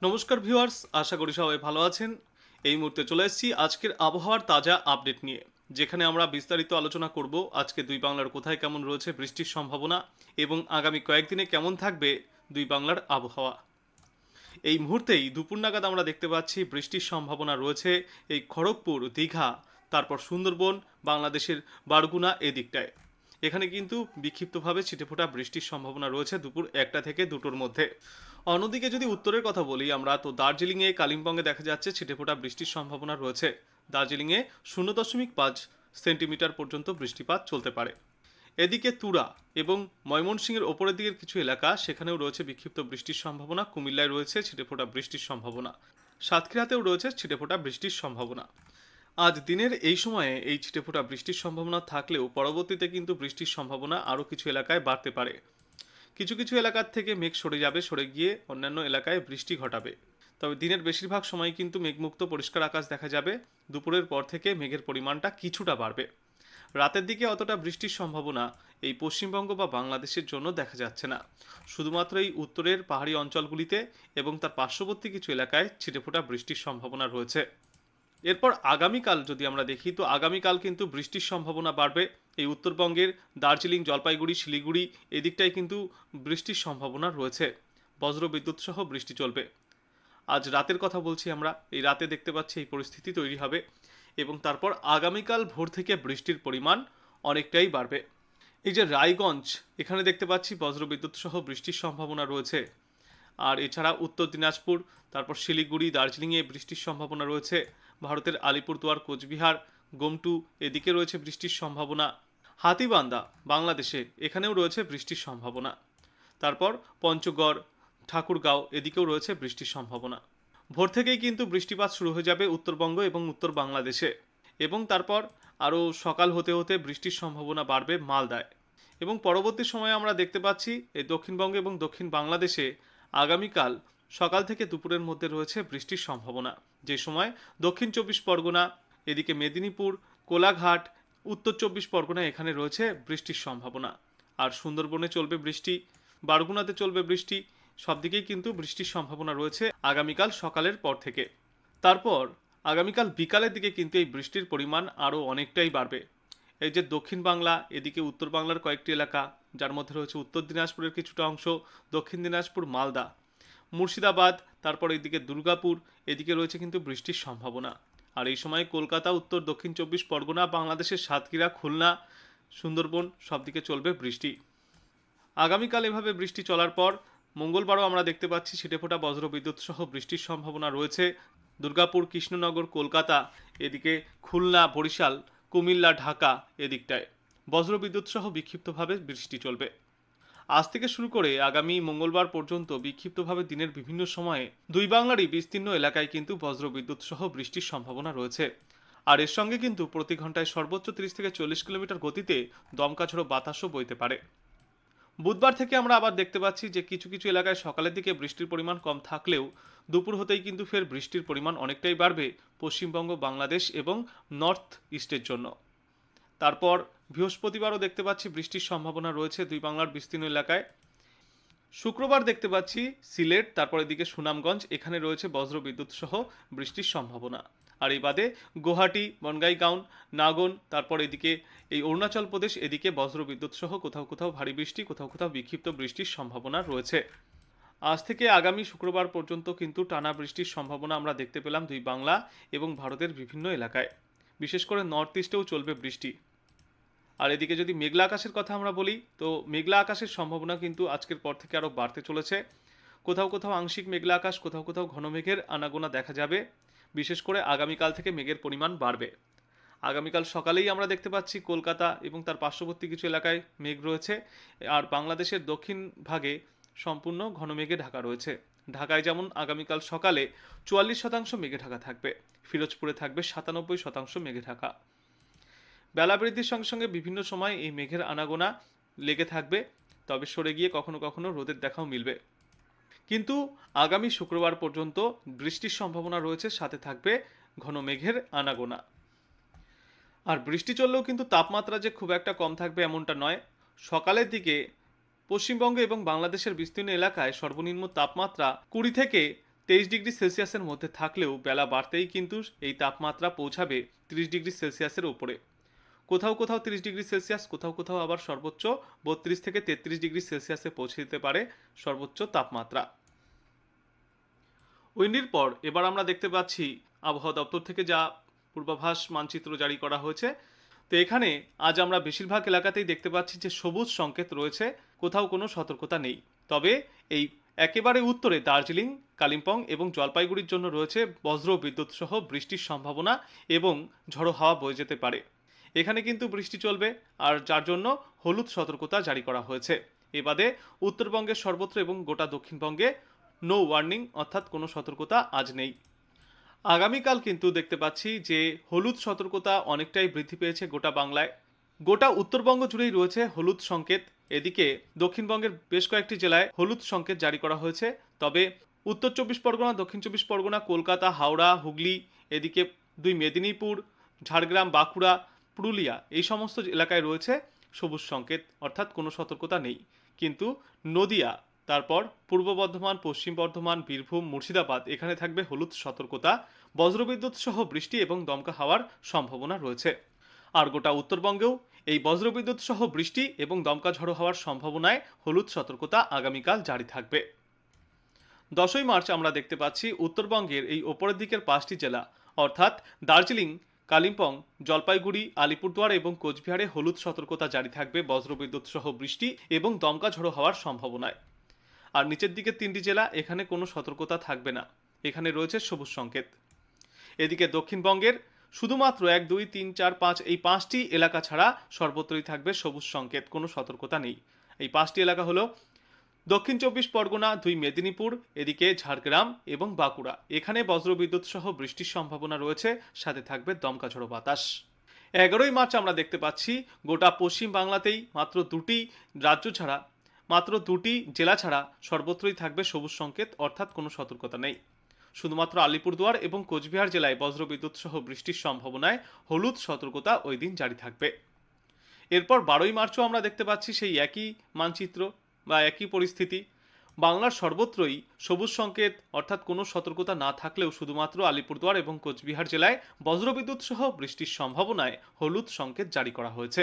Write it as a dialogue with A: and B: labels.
A: নমস্কার ভিউয়ার্স, আশা করি সবাই ভালো আছেন। এই মুহূর্তে চলে এসেছি আজকের আবহাওয়ার তাজা আপডেট নিয়ে, যেখানে আমরা বিস্তারিত আলোচনা করব আজকে দুই বাংলার কোথায় কেমন রয়েছে বৃষ্টির সম্ভাবনা এবং আগামী কয়েকদিনে কেমন থাকবে দুই বাংলার আবহাওয়া। এই মুহূর্তেই দুপুর নাগাদ আমরা দেখতে পাচ্ছি বৃষ্টির সম্ভাবনা রয়েছে এই খড়গপুর, দীঘা, তারপর সুন্দরবন, বাংলাদেশের বারগুনা এদিকটায়। এখানে কিন্তু বিক্ষিপ্তভাবে ছিটেফোঁটা বৃষ্টির সম্ভাবনা রয়েছে দুপুর 1টা থেকে 2টোর মধ্যে। অন্যদিকে যদি উত্তরের কথা বলি আমরা, তো দার্জিলিংয়ে, কালিম্পংয়ে দেখা যাচ্ছে ছিটেফোঁটা বৃষ্টির সম্ভাবনা রয়েছে। দার্জিলিংয়ে 0.5 সেন্টিমিটার পর্যন্ত বৃষ্টিপাত চলতে পারে। এদিকে তুরা এবং ময়মনসিংহের ওপরের দিকের কিছু এলাকা, সেখানেও রয়েছে বিক্ষিপ্ত বৃষ্টির সম্ভাবনা। কুমিল্লায় রয়েছে ছিটেফোঁটা বৃষ্টির সম্ভাবনা। সাতক্ষীরাতেও রয়েছে ছিটেফোঁটা বৃষ্টির সম্ভাবনা। আজ দিনের এই সময়ে এই ছিটেফোঁটা বৃষ্টির সম্ভাবনা থাকলেও পরবর্তীতে কিন্তু বৃষ্টির সম্ভাবনা আরও কিছু এলাকায় বাড়তে পারে। কিছু কিছু এলাকার থেকে মেঘ সরে যাবে, সরে গিয়ে অন্যান্য এলাকায় বৃষ্টি ঘটাবে। তবে দিনের বেশিরভাগ সময় কিন্তু মেঘমুক্ত পরিষ্কার আকাশ দেখা যাবে। দুপুরের পর থেকে মেঘের পরিমাণটা কিছুটা বাড়বে। রাতের দিকে অতটা বৃষ্টির সম্ভাবনা এই পশ্চিমবঙ্গ বা বাংলাদেশের জন্য দেখা যাচ্ছে না। শুধুমাত্র এই উত্তরের পাহাড়ি অঞ্চলগুলিতে এবং তার পার্শ্ববর্তী কিছু এলাকায় ছিটেফোঁটা বৃষ্টির সম্ভাবনা রয়েছে। এরপর আগামীকাল যদি আমরা দেখি, তো আগামীকাল কিন্তু বৃষ্টির সম্ভাবনা বাড়বে। এই উত্তরবঙ্গের দার্জিলিং, জলপাইগুড়ি, শিলিগুড়ি এদিকটায় কিন্তু বৃষ্টির সম্ভাবনা রয়েছে। বজ্র বিদ্যুৎ সহ বৃষ্টি চলবে। আজ রাতের কথা বলছি আমরা, এই রাতে দেখতে পাচ্ছি এই পরিস্থিতি তৈরি হবে এবং তারপর আগামীকাল ভোর থেকে বৃষ্টির পরিমাণ অনেকটাই বাড়বে। এই যে রায়গঞ্জ, এখানে দেখতে পাচ্ছি বজ্রবিদ্যুৎ সহ বৃষ্টির সম্ভাবনা রয়েছে। আর এছাড়া উত্তর দিনাজপুর, তারপর শিলিগুড়ি, দার্জিলিংয়ে বৃষ্টির সম্ভাবনা রয়েছে। ভারতের আলিপুরদুয়ার, কোচবিহার, গোমটু এদিকে রয়েছে বৃষ্টির সম্ভাবনা। হাতিবান্ধা বাংলাদেশে, এখানেও রয়েছে বৃষ্টির সম্ভাবনা। তারপর পঞ্চগড়, ঠাকুরগাঁও এদিকেও রয়েছে বৃষ্টির সম্ভাবনা। ভোর থেকেই কিন্তু বৃষ্টিপাত শুরু হয়ে যাবে উত্তরবঙ্গ এবং উত্তর বাংলাদেশে, এবং তারপর আরও সকাল হতে হতে বৃষ্টির সম্ভাবনা বাড়বে মালদায়। এবং পরবর্তী সময়ে আমরা দেখতে পাচ্ছি এই দক্ষিণবঙ্গ এবং দক্ষিণ বাংলাদেশে আগামীকাল সকাল থেকে দুপুরের মধ্যে রয়েছে বৃষ্টির সম্ভাবনা। যে সময় দক্ষিণ 24 পরগনা, এদিকে মেদিনীপুর, কোলাঘাট, উত্তর 24 পরগনা এখানে রয়েছে বৃষ্টির সম্ভাবনা। আর সুন্দরবনে চলবে বৃষ্টি, বারগুনাতে চলবে বৃষ্টি। সব দিকেই কিন্তু বৃষ্টির সম্ভাবনা রয়েছে আগামীকাল সকালের পর থেকে। তারপর আগামীকাল বিকালের দিকে কিন্তু এই বৃষ্টির পরিমাণ আরও অনেকটাই বাড়বে। এই যে দক্ষিণ বাংলা, এদিকে উত্তর বাংলার কয়েকটি এলাকা, যার মধ্যে রয়েছে উত্তর দিনাজপুরের কিছুটা অংশ, দক্ষিণ দিনাজপুর, মালদা, মুর্শিদাবাদ, তারপর এদিকে দুর্গাপুর এদিকে রয়েছে কিন্তু বৃষ্টির সম্ভাবনা। আর এই সময় কলকাতা, উত্তর দক্ষিণ 24 পরগনা, বাংলাদেশের সাতক্ষীরা, খুলনা, সুন্দরবন সব দিকে চলবে বৃষ্টি। আগামীকাল এভাবে বৃষ্টি চলার পর মঙ্গলবারও আমরা দেখতে পাচ্ছি ছিটেফোঁটা বজ্র বিদ্যুৎ সহ বৃষ্টির সম্ভাবনা রয়েছে। দুর্গাপুর, কৃষ্ণনগর, কলকাতা, এদিকে খুলনা, বরিশাল, কুমিল্লা, ঢাকা এদিকটায় বজ্র বিদ্যুৎ সহ বিক্ষিপ্তভাবে বৃষ্টি চলবে। আজ থেকে শুরু করে আগামী মঙ্গলবার পর্যন্ত বিক্ষিপ্তভাবে দিনের বিভিন্ন সময়ে দুই বাংলারই বিস্তীর্ণ এলাকায় কিন্তু বজ্র বিদ্যুৎ সহ বৃষ্টির সম্ভাবনা রয়েছে। আর এর সঙ্গে কিন্তু প্রতি ঘন্টায় সর্বোচ্চ 30 থেকে 40 কিলোমিটার গতিতে দমকা ঝোড়ো বাতাসও বইতে পারে। বুধবার থেকে আমরা আবার দেখতে পাচ্ছি যে কিছু কিছু এলাকায় সকালের দিকে বৃষ্টির পরিমাণ কম থাকলেও দুপুর হতেই কিন্তু ফের বৃষ্টির পরিমাণ অনেকটাই বাড়বে পশ্চিমবঙ্গ, বাংলাদেশ এবং নর্থ ইস্টের জন্য। তারপর বৃহস্পতিবারও দেখতে পাচ্ছি বৃষ্টির সম্ভাবনা রয়েছে দুই বাংলার বিস্তীর্ণ এলাকায়। শুক্রবার দেখতে পাচ্ছি সিলেট, তারপর এদিকে সুনামগঞ্জ এখানে রয়েছে বজ্র বিদ্যুৎ সহ বৃষ্টির সম্ভাবনা। আর এই বাদে গুয়াহাটি, বনগাইগাঁও, নাগন, তারপর এদিকে এই অরুণাচল প্রদেশ এদিকে বজ্র বিদ্যুৎ সহ কোথাও কোথাও ভারী বৃষ্টি, কোথাও কোথাও বিক্ষিপ্ত বৃষ্টির সম্ভাবনা রয়েছে। আজ থেকে আগামী শুক্রবার পর্যন্ত কিন্তু টানা বৃষ্টির সম্ভাবনা আমরা দেখতে পেলাম দুই বাংলা এবং ভারতের বিভিন্ন এলাকায়। বিশেষ করে নর্থ ইস্টেও চলবে বৃষ্টি। আর এদিকে যদি মেঘলা আকাশের কথা আমরা বলি, তো মেঘলা আকাশের সম্ভাবনা কিন্তু আজকের পর থেকে আরও বাড়তে চলেছে। কোথাও কোথাও আংশিক মেঘলা আকাশ, কোথাও কোথাও ঘন মেঘের আনাগোনা দেখা যাবে। বিশেষ করে আগামীকাল থেকে মেঘের পরিমাণ বাড়বে। আগামীকাল সকালেই আমরা দেখতে পাচ্ছি কলকাতা এবং তার পার্শ্ববর্তী কিছু এলাকায় মেঘ রয়েছে। আর বাংলাদেশের দক্ষিণ ভাগে সম্পূর্ণ ঘন মেঘে ঢাকা রয়েছে। ঢাকায় যেমন আগামীকাল সকালে 44% মেঘে ঢাকা থাকবে, ফিরোজপুরে থাকবে 97% মেঘে ঢাকা। বেলা বৃদ্ধির সঙ্গে সঙ্গে বিভিন্ন সময় এই মেঘের আনাগোনা লেগে থাকবে, তবে সরে গিয়ে কখনো কখনো রোদের দেখাও মিলবে। কিন্তু আগামী শুক্রবার পর্যন্ত বৃষ্টির সম্ভাবনা রয়েছে, সাথে থাকবে ঘন মেঘের আনাগোনা। আর বৃষ্টি চললেও কিন্তু তাপমাত্রা যে খুব একটা কম থাকবে এমনটা নয়। সকালের দিকে পশ্চিমবঙ্গ এবং বাংলাদেশের বিস্তীর্ণ এলাকায় সর্বনিম্ন তাপমাত্রা 20 থেকে 23 ডিগ্রি সেলসিয়াসের মধ্যে থাকলেও বেলা বাড়তেই কিন্তু এই তাপমাত্রা পৌঁছাবে 30 ডিগ্রি সেলসিয়াসের উপরে। কোথাও কোথাও 30 ডিগ্রি সেলসিয়াস, কোথাও কোথাও আবার সর্বোচ্চ 32 থেকে 33 ডিগ্রি সেলসিয়াসে পৌঁছে দিতে পারে সর্বোচ্চ তাপমাত্রা। উইন্ডির পর এবার আমরা দেখতে পাচ্ছি আবহাওয়া দপ্তর থেকে যা পূর্বাভাস মানচিত্র জারি করা হয়েছে। তো এখানে আজ আমরা বেশিরভাগ এলাকাতেই দেখতে পাচ্ছি যে সবুজ সংকেত রয়েছে, কোথাও কোনো সতর্কতা নেই। তবে এই একেবারে উত্তরে দার্জিলিং, কালিম্পং এবং জলপাইগুড়ির জন্য রয়েছে বজ্র বিদ্যুৎ সহ বৃষ্টির সম্ভাবনা এবং ঝড়ো হাওয়া বয়ে যেতে পারে। এখানে কিন্তু বৃষ্টি চলবে, আর যার জন্য হলুদ সতর্কতা জারি করা হয়েছে। এ বাদে উত্তরবঙ্গের সর্বত্র এবং গোটা দক্ষিণবঙ্গে নো ওয়ার্নিং অর্থাৎ কোনো সতর্কতা আজ নেই। আগামীকাল কিন্তু দেখতে পাচ্ছি যে হলুদ সতর্কতা অনেকটাই বৃদ্ধি পেয়েছে গোটা বাংলায়। গোটা উত্তরবঙ্গ জুড়েই রয়েছে হলুদ সংকেত। এদিকে দক্ষিণবঙ্গের বেশ কয়েকটি জেলায় হলুদ সংকেত জারি করা হয়েছে। তবে উত্তর 24 পরগনা, দক্ষিণ 24 পরগনা, কলকাতা, হাওড়া, হুগলি, এদিকে 2 মেদিনীপুর, ঝাড়গ্রাম, বাঁকুড়া, পুরুলিয়া, এই সমস্ত এলাকায় রয়েছে সবুজ সংকেত অর্থাৎ কোনো সতর্কতা নেই। কিন্তু নদিয়া, তারপর পূর্ব বর্ধমান, পশ্চিম বর্ধমান, বীরভূম, মুর্শিদাবাদ, এখানে থাকবে হলুদ সতর্কতা। বজ্রবিদ্যুৎ সহ বৃষ্টি এবং দমকা হাওয়ার সম্ভাবনা রয়েছে। আর গোটা উত্তরবঙ্গেও এই বজ্রবিদ্যুৎ সহ বৃষ্টি এবং দমকা ঝড়ো হওয়ার সম্ভাবনায় হলুদ সতর্কতা আগামীকাল জারি থাকবে। 10ই মার্চ আমরা দেখতে পাচ্ছি উত্তরবঙ্গের এই ওপরের দিকের 5টি জেলা অর্থাৎ দার্জিলিং, কালিম্পং, জলপাইগুড়ি, আলিপুরদুয়ার এবং কোচবিহারে হলুদ সতর্কতা জারি থাকবে বজ্রবিদ্যুৎ সহ বৃষ্টি এবং দমকা ঝড়ো হওয়ার সম্ভাবনায়। আর নিচের দিকের 3টি জেলা, এখানে কোনো সতর্কতা থাকবে না, এখানে রয়েছে সবুজ সংকেত। এদিকে দক্ষিণবঙ্গের শুধুমাত্র 1, 2, 3, 4, 5 এই 5টি এলাকা ছাড়া সর্বত্রই থাকবে সবুজ সংকেত, কোনো সতর্কতা নেই। এই 5টি এলাকা হলো দক্ষিণ 24 পরগনা, 2 মেদিনীপুর, এদিকে ঝাড়গ্রাম এবং বাঁকুড়া, এখানে বজ্রবিদ্যুৎ সহ বৃষ্টির সম্ভাবনা রয়েছে, সাথে থাকবে দমকা ঝড়ো বাতাস। 11ই মার্চ আমরা দেখতে পাচ্ছি গোটা পশ্চিম বাংলাতেই মাত্র 2টি রাজ্য ছাড়া, মাত্র 2টি জেলা ছাড়া সর্বত্রই থাকবে সবুজ সংকেত অর্থাৎ কোনো সতর্কতা নেই। শুধুমাত্র আলিপুরদুয়ার এবং কোচবিহার জেলায় বজ্রবিদ্যুৎ সহ বৃষ্টির সম্ভাবনায় হলুদ সতর্কতা ওই দিন জারি থাকবে। এরপর 12ই মার্চও আমরা দেখতে পাচ্ছি সেই একই মানচিত্র বা একই পরিস্থিতি। বাংলার সর্বত্রই সবুজ সংকেত অর্থাৎ কোনো সতর্কতা না থাকলেও শুধুমাত্র আলিপুরদুয়ার এবং কোচবিহার জেলায় বজ্রবিদ্যুৎ সহ বৃষ্টির সম্ভাবনায় হলুদ সংকেত জারি করা হয়েছে।